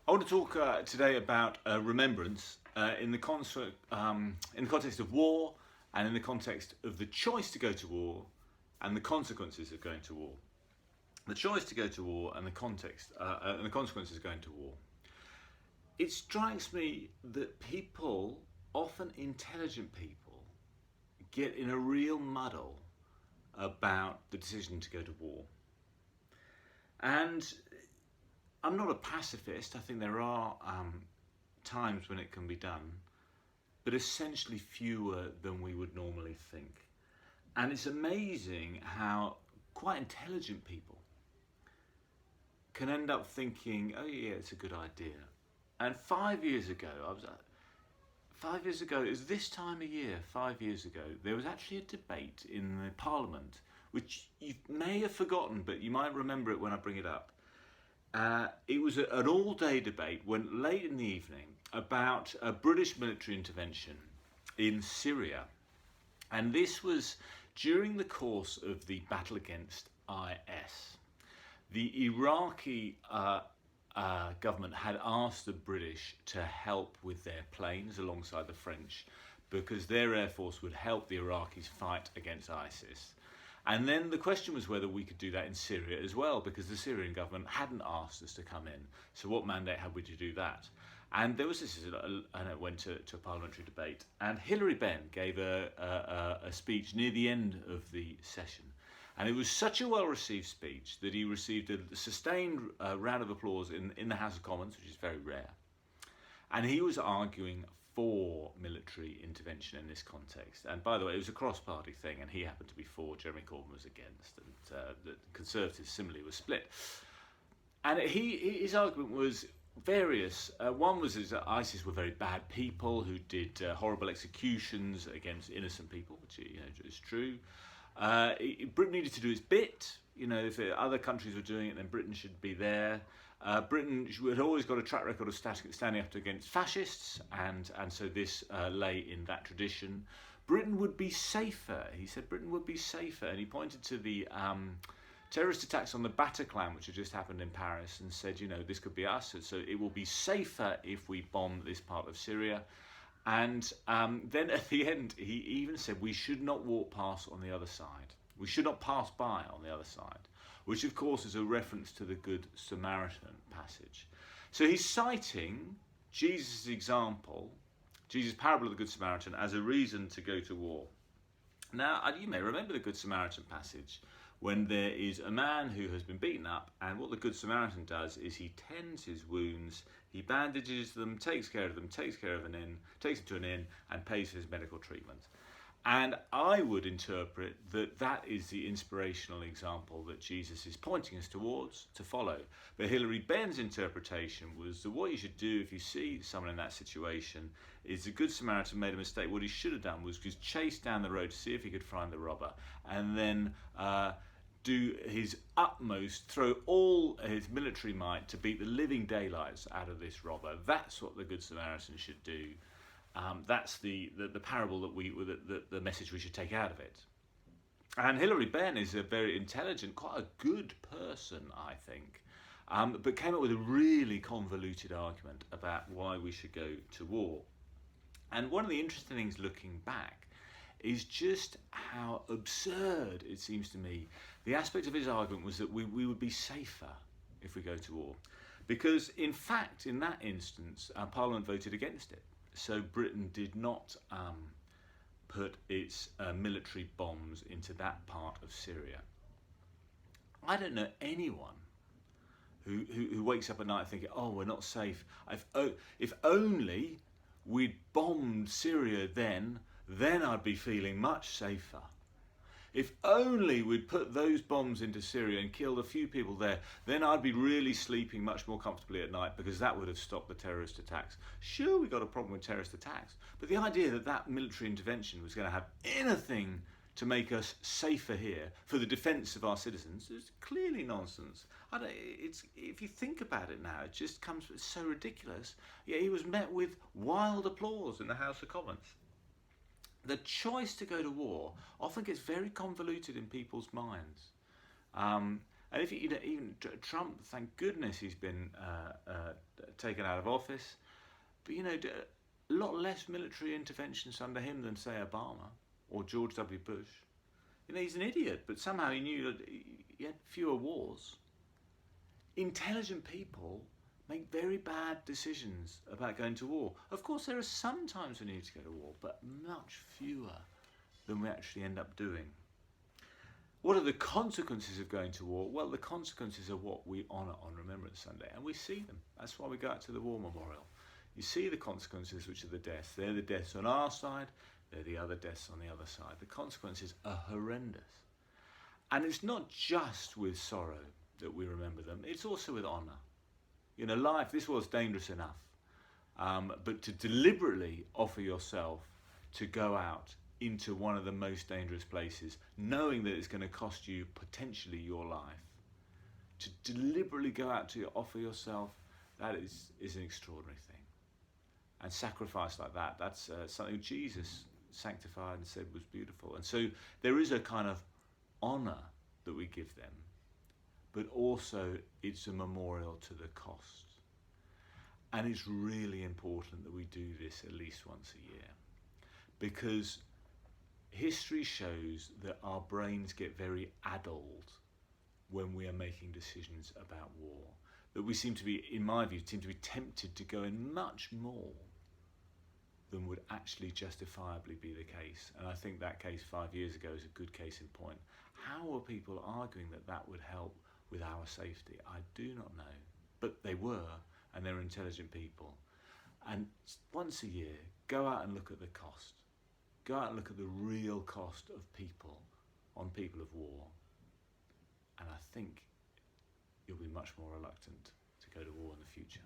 I want to talk today about remembrance in the context of war and in the context of the choice to go to war and the consequences of going to war. The choice to go to war and the consequences of going to war. It strikes me that people, often intelligent people, get in a real muddle about the decision to go to war. And I'm not a pacifist. I think there are times when it can be done, but essentially fewer than we would normally think. And it's amazing how quite intelligent people can end up thinking, oh yeah, it's a good idea. And 5 years ago, it was this time of year, 5 years ago, there was actually a debate in the Parliament, which you may have forgotten, but you might remember it when I bring it up. It was an all-day debate, went late in the evening, about a British military intervention in Syria. And this was during the course of the battle against IS. The Iraqi government had asked the British to help with their planes alongside the French because their air force would help the Iraqis fight against ISIS. And then the question was whether we could do that in Syria as well, because the Syrian government hadn't asked us to come in. So what mandate had we to do that? And there was this, and it went to a parliamentary debate. And Hilary Benn gave a speech near the end of the session. And it was such a well-received speech that he received a sustained round of applause in the House of Commons, which is very rare. And he was arguing for military intervention in this context. And by the way, it was a cross-party thing, and he happened to be for, Jeremy Corbyn was against, and the Conservatives similarly were split. And his argument was various. One was that ISIS were very bad people who did horrible executions against innocent people, which is true. Britain needed to do its bit. If other countries were doing it, then Britain should be there. Britain had always got a track record of standing up against fascists, and so this lay in that tradition. Britain would be safer. He said Britain would be safer, and he pointed to the terrorist attacks on the Bataclan, which had just happened in Paris, and said, this could be us, so it will be safer if we bomb this part of Syria. And then at the end, he even said we should not walk past on the other side. We should not pass by on the other side, which of course is a reference to the Good Samaritan passage. So he's citing Jesus' example, Jesus' parable of the Good Samaritan, as a reason to go to war. Now, you may remember the Good Samaritan passage when there is a man who has been beaten up, and what the Good Samaritan does is he tends his wounds, he bandages them, takes care of them, takes him to an inn, and pays for his medical treatment. And I would interpret that is the inspirational example that Jesus is pointing us towards to follow. But Hilary Benn's interpretation was that what you should do if you see someone in that situation is the Good Samaritan made a mistake. What he should have done was just chase down the road to see if he could find the robber, and then do his utmost, throw all his military might to beat the living daylights out of this robber. That's what the Good Samaritan should do. That's the parable that the message we should take out of it. And Hilary Benn is a very intelligent, quite a good person, I think, but came up with a really convoluted argument about why we should go to war. And one of the interesting things looking back is just how absurd it seems to me. The aspect of his argument was that we would be safer if we go to war. Because in fact, in that instance, our Parliament voted against it. So Britain did not put its military bombs into that part of Syria. I don't know anyone who wakes up at night thinking, oh, we're not safe. If only we'd bombed Syria then I'd be feeling much safer. If only we'd put those bombs into Syria and killed a few people there, then I'd be really sleeping much more comfortably at night, because that would have stopped the terrorist attacks. Sure, we got a problem with terrorist attacks, but the idea that military intervention was going to have anything to make us safer here for the defence of our citizens is clearly nonsense. If you think about it now, it just comes, it's so ridiculous. Yet he was met with wild applause in the House of Commons. The choice to go to war often gets very convoluted in people's minds. And if you know, even Trump, thank goodness he's been taken out of office. But you know, a lot less military interventions under him than say Obama or George W. Bush. You know, he's an idiot, but somehow he knew that he had fewer wars. Intelligent people make very bad decisions about going to war. Of course, there are some times we need to go to war, but much fewer than we actually end up doing. What are the consequences of going to war? Well, the consequences are what we honour on Remembrance Sunday, and we see them. That's why we go out to the War Memorial. You see the consequences, which are the deaths. They're the deaths on our side, they're the other deaths on the other side. The consequences are horrendous. And it's not just with sorrow that we remember them, it's also with honour. You know, life, this was dangerous enough, but to deliberately offer yourself to go out into one of the most dangerous places, knowing that it's going to cost you potentially your life, to deliberately go out to offer yourself, that is an extraordinary thing. And sacrifice like that, that's something Jesus sanctified and said was beautiful. And so there is a kind of honour that we give them, but also it's a memorial to the cost. And it's really important that we do this at least once a year, because history shows that our brains get very addled when we are making decisions about war. That we seem to be, in my view, tempted to go in much more than would actually justifiably be the case. And I think that case 5 years ago is a good case in point. How are people arguing that that would help with our safety? I do not know. But they were, and they're intelligent people. And once a year, go out and look at the cost. Go out and look at the real cost of people on people of war. And I think you'll be much more reluctant to go to war in the future.